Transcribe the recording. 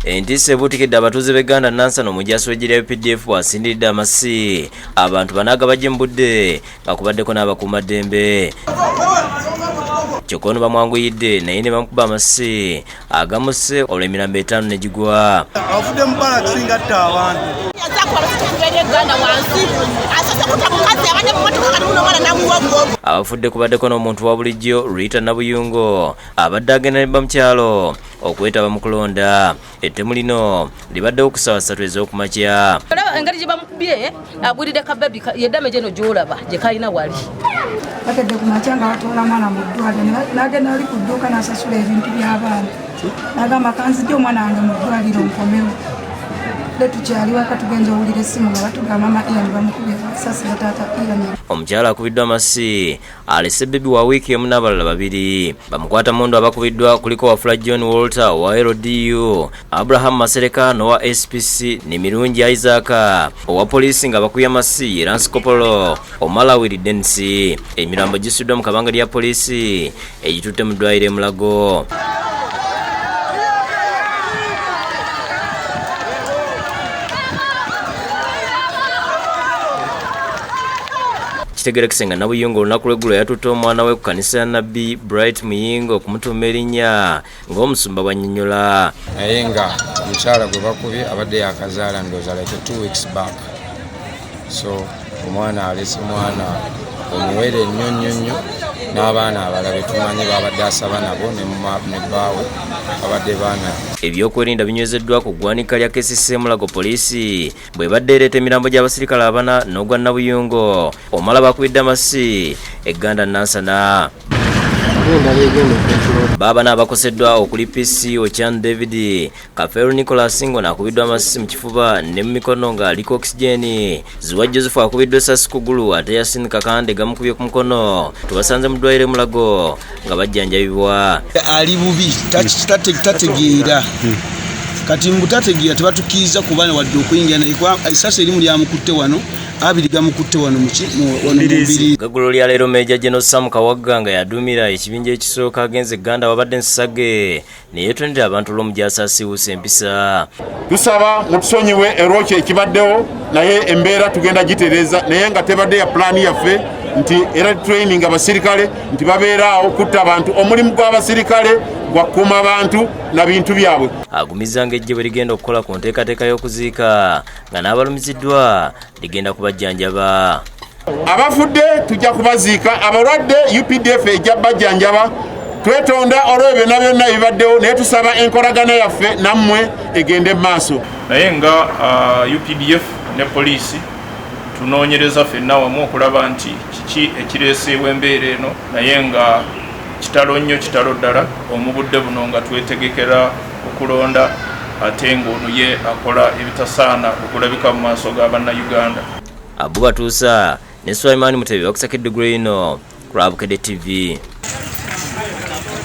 Entiisa ebuutikidde abatuuze b'e Gganda Nansana omujaasi w'eggye lya UPDF bw'asindiridde amasi abantu banaaga bajje mu budde nga kubaddeko n'abakuumaddembe. Kyokka ono bamwanguyidde naye ne bamukuba amasi agamuse olwo emirambo 5 ne gigwa. Avudde mu balaki singa atta abantu. Abafudde kubaddeko n'omuntu wa bulijjo Rita Nabuyungo abadde agenda ne bamukyalo okwetaba mu kulonda. Ettemu lino libaddewo ku ssaawa 3 ez'okumakya. Engeri gye bamukubye agulidde kabebi yeddame gye no gy'olaba gye kalina wali. Batedde ku makya nga batwala mwana mu ddwaliro n'agenda ali ku dduuka n'asasula ebintu by'abaana n'agamba kanzijja omwana wange mu ddwaliro nkomewo. Tukyali waka tugenza owulira essimu nga batugamba mama Ian bamukubye sasira taata Ian. Omukyala akubiddwa amasi alese bebi wa wiiki emu n'abalala 2. Bamukwata mundu abakubiddwa kuliko Wafula John Walter wa LDU, Abraham Masereka n'owa SPC Nimirungi Isaac, owa poliisi nga bakubye amasi Lance Kopolo Omalawiri Denisi. Emirambo gisuddwa mu kabanga lya poliisi egitutte mu ddwaliro e Mulago. Kitegerekese nga Nabuyungo olunaku lw'eggulo yatutte omwana we ku kkanisa ya Nabbi Bright Muyingo okumutuuma erinnya ng'omusumba bw'annyonnyola. Naye nga omukyala gwe bakubye abadde yakazaala ndowooza like 2 weeks back. So omwana alese mwana omuwere nnyonnyonnyo n'abaana abalala betumanyi babadde asaba nabo ne bbaawe babadde baana. Ebyokwerinda binywezeddwa ku ggwanika lya KCC Mulago poliisi bwe badde ereeta emirambo gy'abasirikale abana n'ogwa Nabuyungo omala bakubidde amasi e Gganda Nansana. Baba n'abakoseddwa okuli PC Ochan David, Kafero Nicholas ngo nakubiddwa amasi mu kifuba ne mu mikono nga aliko oxygeni. Ziwa Joseph akubiddwa essasi ku ggulu ate Yasin Kakande gamukubye ku mukono. Tubasanze mu ddwaliro Mulago nga bajjanjabibwa. Ali bubi tategeera kati mbutategeera tebatukkiriza kubaana wadde okuyingira naye essasi erimu lyamukutte wano abiri gamukutte wano mubiri. Gaggulo lya leero Meja General Sam Kawagga nga yaduumira ekibinja ekisooka agenze Gganda wabadde nsage ne yeetondera abantu olw'omujaasi asiiwuusa empisa. Tusaba mutusonyiwe erwokye ekibaddewo naye embeera tugenda gitereeza naye nga tebadde ya pulaani yaffe nti era training abasirikale nti babeeraawo kutta abantu. Omulimu gw'abasirikale gwakuuma abantu na bintu byabwe. Agumiza ng'eggye bwe ligenda okukola ku nteekateeka y'okuziika nga n'abalumiziddwa ligenda kubajjanjaba. Abafudde tujja kubaziika, abalwadde UPDF ejja bajjanjaba. Twetonda olw'ebyo byonna byonna ebibaddewo naye tusaba enkolagana yaffe nammwe egende mu maaso. Naye nga UPDF ne poliisi tunoonyereza ffenna wamu okulaba nti kiki ekireeseewo embeera eno naye nga kitalo nnyo kitalo ddala omubudde buno nga twetegekera okulonda ate ng'ono ye akola ebitasaana okulabika mu maaso g'Abannayuganda. Abu Batuusa ne Sulaiman Mutebi bakusakidde ggulu ino ku Lwabukedde TV.